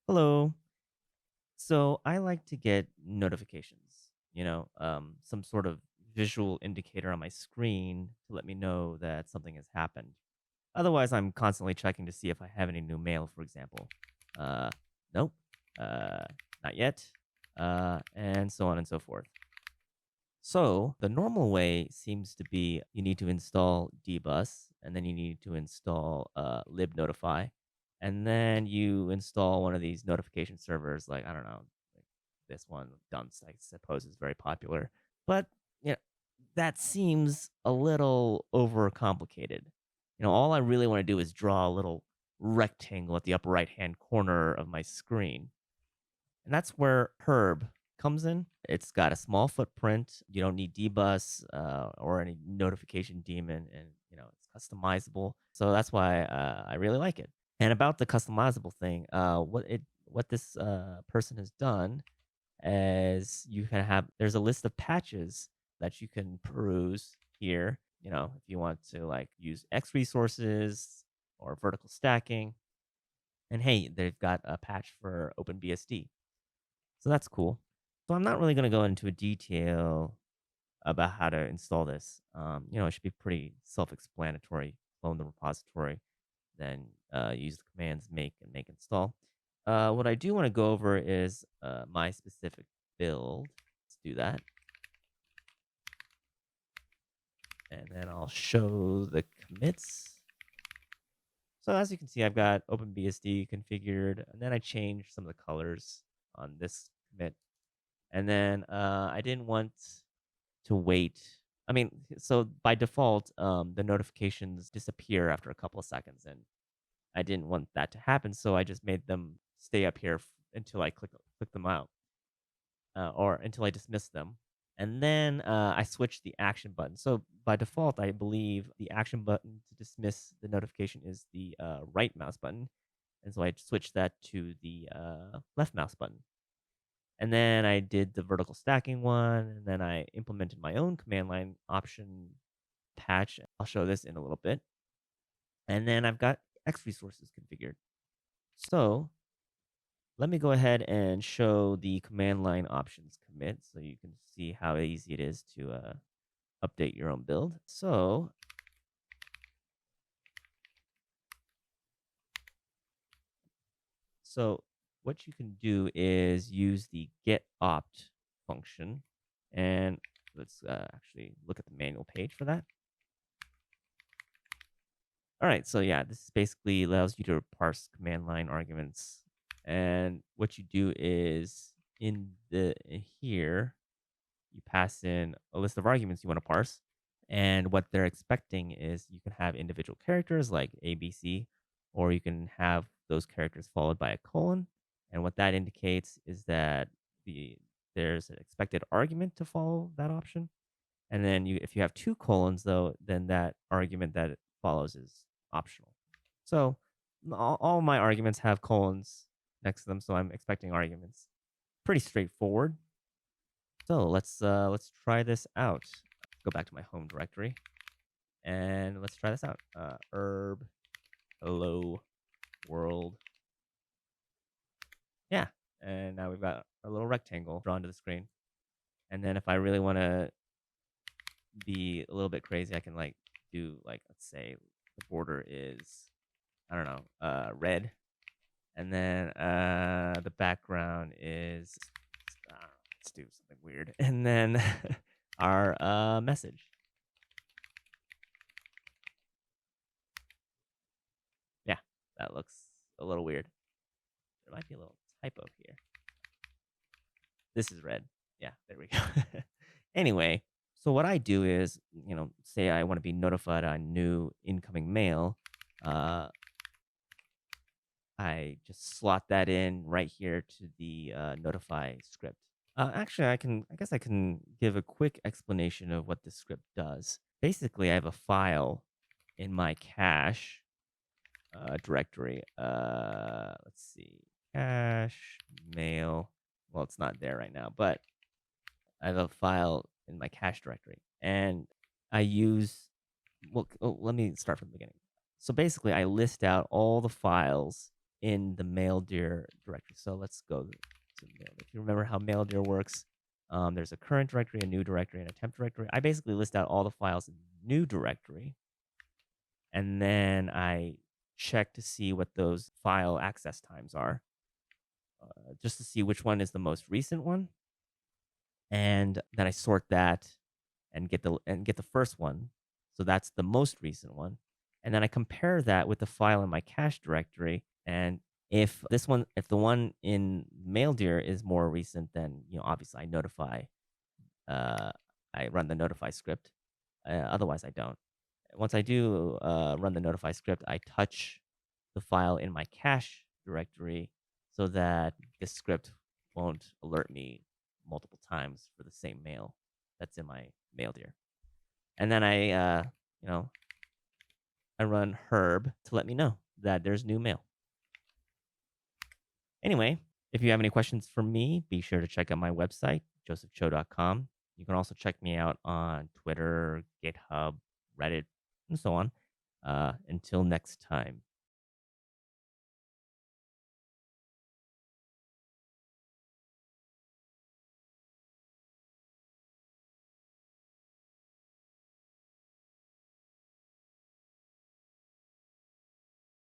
Hello. So I like to get notifications, some sort of visual indicator on my screen to let me know that something has happened. Otherwise, I'm constantly checking to see if I have any new mail, for example. Uh, nope. Uh, Not yet. And so on and so forth. So the normal way seems to be you need to install dbus and then you need to install libnotify and then you install one of these notification servers like I don't know like this one dunce I suppose is very popular but yeah that seems a little overcomplicated. All I really want to do is draw a little rectangle at the upper right hand corner of my screen, and that's where herb comes in. It's got a small footprint. You don't need dbus or any notification daemon, and it's customizable. So that's why I really like it. And about the customizable thing, what this person has done is you can have there's a list of patches that you can peruse here. If you want to like use X resources or vertical stacking, and hey, they've got a patch for openbsd. So that's cool. So I'm not really going to go into a detail about how to install this. It should be pretty self-explanatory. Clone the repository, then use the commands make install. What I do want to go over is my specific build. Let's do that, and then I'll show the commits. So as you can see, I've got OpenBSD configured, and then I changed some of the colors on this commit. And then I didn't want to wait. I mean, so by default, the notifications disappear after a couple of seconds, and I didn't want that to happen, so I just made them stay up here until I click them out, or until I dismiss them, and then I switched the action button. So by default, I believe the action button to dismiss the notification is the right mouse button, and so I switched that to the left mouse button. And then I did the vertical stacking one, and then I implemented my own command line option patch. I'll show this in a little bit. And then I've got X resources configured. So let me go ahead and show the command line options commit so you can see how easy it is to update your own build. So what you can do is use the get opt function. And let's actually look at the manual page for that. All right, so yeah, this basically allows you to parse command line arguments. And what you do is in here, you pass in a list of arguments you want to parse. And what they're expecting is you can have individual characters like A, B, C, or you can have those characters followed by a colon. And what that indicates is that there's an expected argument to follow that option. And then if you have two colons, though, then that argument that it follows is optional. So all my arguments have colons next to them, so I'm expecting arguments. Pretty straightforward. So let's try this out. Go back to my home directory and let's try this out. Herb, hello world. Yeah, and now we've got a little rectangle drawn to the screen. And then if I really want to be a little bit crazy, I can like do like let's say the border is I don't know red, and then the background is I don't know, let's do something weird, and then our message. Yeah, that looks a little weird. There might be a little typo here. This is red. Yeah, there we go. Anyway, so what I do is, say I want to be notified on new incoming mail. I just slot that in right here to the notify script. Actually, I guess I can give a quick explanation of what this script does. Basically, I have a file in my cache directory. Let's see, cache mail. Well, it's not there right now, but I have a file in my cache directory, and I use. Well, let me start from the beginning. So basically, I list out all the files in the MailDir directory. So let's go to Maildir. If you remember how MailDir works, there's a current directory, a new directory, and a temp directory. I basically list out all the files in the new directory, and then I check to see what those file access times are, just to see which one is the most recent one, and then I sort that and get the first one. So that's the most recent one. And then I compare that with the file in my cache directory. And if the one in MailDir is more recent, then obviously uh, I run the notify script. Otherwise, I don't. Once I do run the notify script, I touch the file in my cache directory so that this script won't alert me multiple times for the same mail that's in my MailDir. And then you know, I run herb to let me know that there's new mail. Anyway, if you have any questions for me, be sure to check out my website, josephchoe.com. You can also check me out on Twitter, GitHub, Reddit, and so on. Until next time.